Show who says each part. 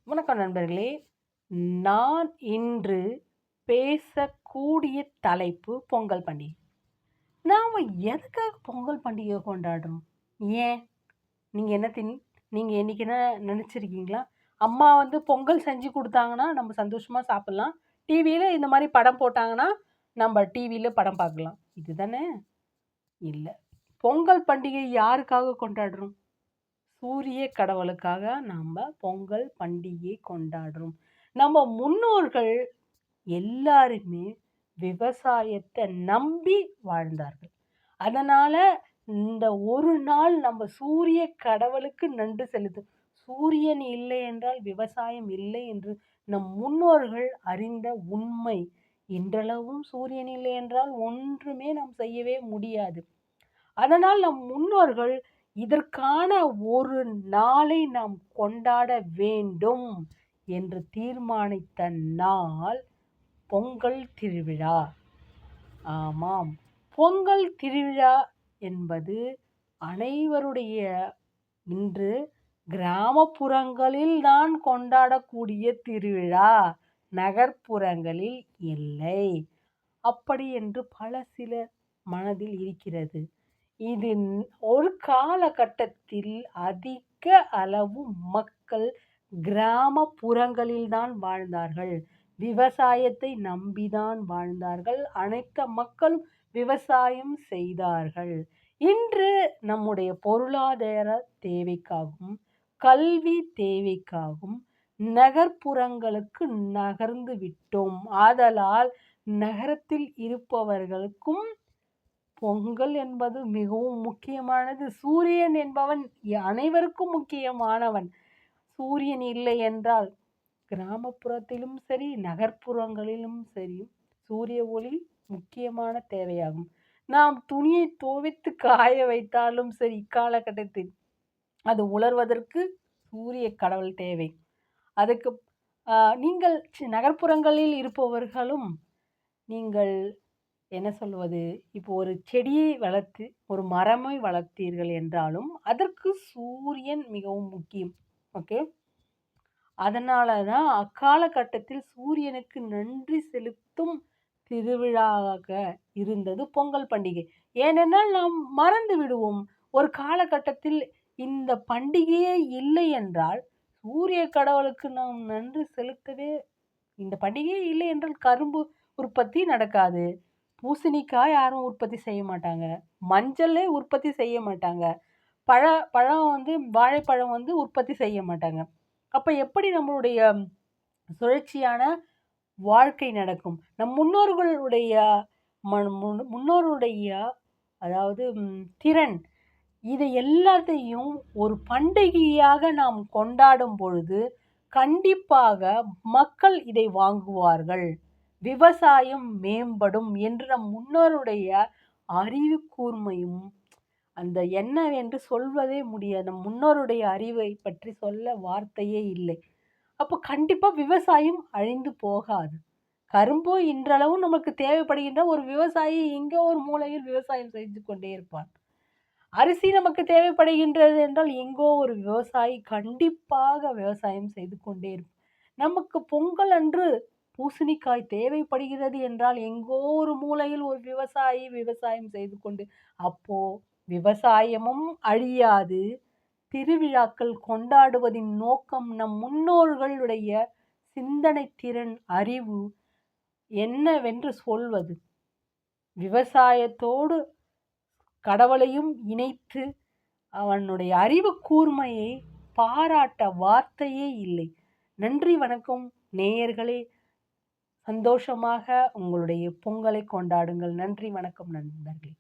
Speaker 1: வணக்கம் நண்பர்களே. நான் இன்று பேசக்கூடிய தலைப்பு பொங்கல் பண்டிகை. நாம எதுக்காக பொங்கல் பண்டிகையை கொண்டாடுறோம்? ஏன்? நீங்க என்ன நீங்க என்னைக்குனா நினைச்சிருக்கீங்களா? அம்மா பொங்கல் செஞ்சு குடுத்தாங்கன்னா, நம்ம சந்தோஷமா சாப்பிடலாம். டிவியில இந்த மாரி படம் போட்டாங்கன்னா, நம்ம டிவியில படம் பார்க்கலாம். இதுதானே? இல்ல. பொங்கல் பண்டிகை யாருக்காக கொண்டாடுறோம்? சூரிய கடவுளுக்காக நாம பொங்கல் பண்டிகை கொண்டாடுறோம். நம்ம முன்னோர்கள் எல்லாருமே விவசாயத்தை நம்பி வாழ்ந்தார்கள். அதனால இந்த ஒரு நாள் நம்ம சூரிய கடவுளுக்கு நன்றி செலுத்து. சூரியன் இல்லை என்றால் விவசாயம் இல்லை என்று நம் முன்னோர்கள் அறிந்த உண்மை. இன்றளவும் சூரியன் இல்லை என்றால் ஒன்றுமே நாம் செய்யவே முடியாது. அதனால் நம் முன்னோர்கள் இதற்கான ஒரு நாளை நாம் கொண்டாட வேண்டும் என்று தீர்மானித்த நாள் பொங்கல் திருவிழா. ஆமாம், பொங்கல் திருவிழா என்பது அனைவருடைய இன்று கிராமப்புறங்களில் தான் கொண்டாடக்கூடிய திருவிழா, நகர்ப்புறங்களில் இல்லை. அப்படி என்று பல சிலர் மனதில் இருக்கிறது. இது ஒரு காலகட்டத்தில் அதிக அளவு மக்கள் கிராமப்புறங்களில் தான் வாழ்ந்தார்கள். விவசாயத்தை நம்பிதான் வாழ்ந்தார்கள். அனைத்து மக்களும் விவசாயம் செய்தார்கள். இன்று நம்முடைய பொருளாதார தேவைக்காகவும், கல்வி தேவைக்காகவும் நகர்ப்புறங்களுக்கு நகர்ந்து விட்டோம். ஆதலால் நகரத்தில் இருப்பவர்களுக்கும் பொங்கல் என்பது மிகவும் முக்கியமானது. சூரியன் என்பவன் அனைவருக்கும் முக்கியமானவன். சூரியன் இல்லை என்றால் கிராமப்புறத்திலும் சரி, நகர்ப்புறங்களிலும் சரி, சூரிய ஒளி முக்கியமான தேவையாகும். நாம் துணியை துவைத்து காய வைத்தாலும் சரி, இக்காலகட்டத்தில் அது உலர்வதற்கு சூரிய கடவுள் தேவை. அதுக்கு நீங்கள் நகர்ப்புறங்களில் இருப்பவர்களும் நீங்கள் என்ன சொல்வது, இப்போ ஒரு செடியை வளர்த்து ஒரு மரமை வளர்த்தீர்கள் என்றாலும் அதற்கு சூரியன் மிகவும் முக்கியம். ஓகே, அதனால தான் அக்காலகட்டத்தில் சூரியனுக்கு நன்றி செலுத்தும் திருவிழாவாக இருந்தது பொங்கல் பண்டிகை. ஏனென்றால் நாம் மறந்து விடுவோம். ஒரு காலகட்டத்தில் இந்த பண்டிகையே இல்லை என்றால் சூரிய கடவுளுக்கு நாம் நன்றி செலுத்தவே, இந்த பண்டிகையே இல்லை என்றால் கரும்பு உற்பத்தி நடக்காது. பூசணிக்காய் யாரும் உற்பத்தி செய்ய மாட்டாங்க. மஞ்சளே உற்பத்தி செய்ய மாட்டாங்க. பழம் வாழைப்பழம் உற்பத்தி செய்ய மாட்டாங்க. அப்ப எப்படி நம்மளுடைய சுழற்சியான வாழ்க்கை நடக்கும்? நம் முன்னோர்களுடைய முன்னோருடைய அதாவது திறன், இதை எல்லாத்தையும் ஒரு பண்டிகையாக நாம் கொண்டாடும் பொழுது கண்டிப்பாக மக்கள் இதை வாங்குவார்கள். விவசாயம் மேம்படும் என்று நம் முன்னோருடைய அறிவு கூர்மையும், அந்த என்ன என்று சொல்வதே முடியாது. நம் முன்னோருடைய அறிவை பற்றி சொல்ல வார்த்தையே இல்லை. அப்போ கண்டிப்பா விவசாயம் அழிந்து போகாது. கரும்பு இன்றளவும் நமக்கு தேவைப்படுகின்ற ஒரு விவசாயி எங்கோ ஒரு மூலையில் விவசாயம் செய்து கொண்டே இருப்பான். அரிசி நமக்கு தேவைப்படுகின்றது என்றால் எங்கோ ஒரு விவசாயி கண்டிப்பாக விவசாயம் செய்து கொண்டே இருப்பான். நமக்கு பொங்கல் அன்று பூசணிக்காய் தேவைப்படுகிறது என்றால் எங்கோ ஒரு மூலையில் ஒரு விவசாயி விவசாயம் செய்து கொண்டு, அப்போ விவசாயமும் அழியாது. திருவிழாக்கள் கொண்டாடுவதின் நோக்கம் நம் முன்னோர்களுடைய சிந்தனை திறன், அறிவு என்னவென்று சொல்வது. விவசாயத்தோடு கடவுளையும் இணைத்து அவனுடைய அறிவு கூர்மையை பாராட்ட வார்த்தையே இல்லை. நன்றி, வணக்கம் நேயர்களே. சந்தோஷமாக உங்களுடைய பொங்கலை கொண்டாடுங்கள். நன்றி, வணக்கம் நண்பர்களே.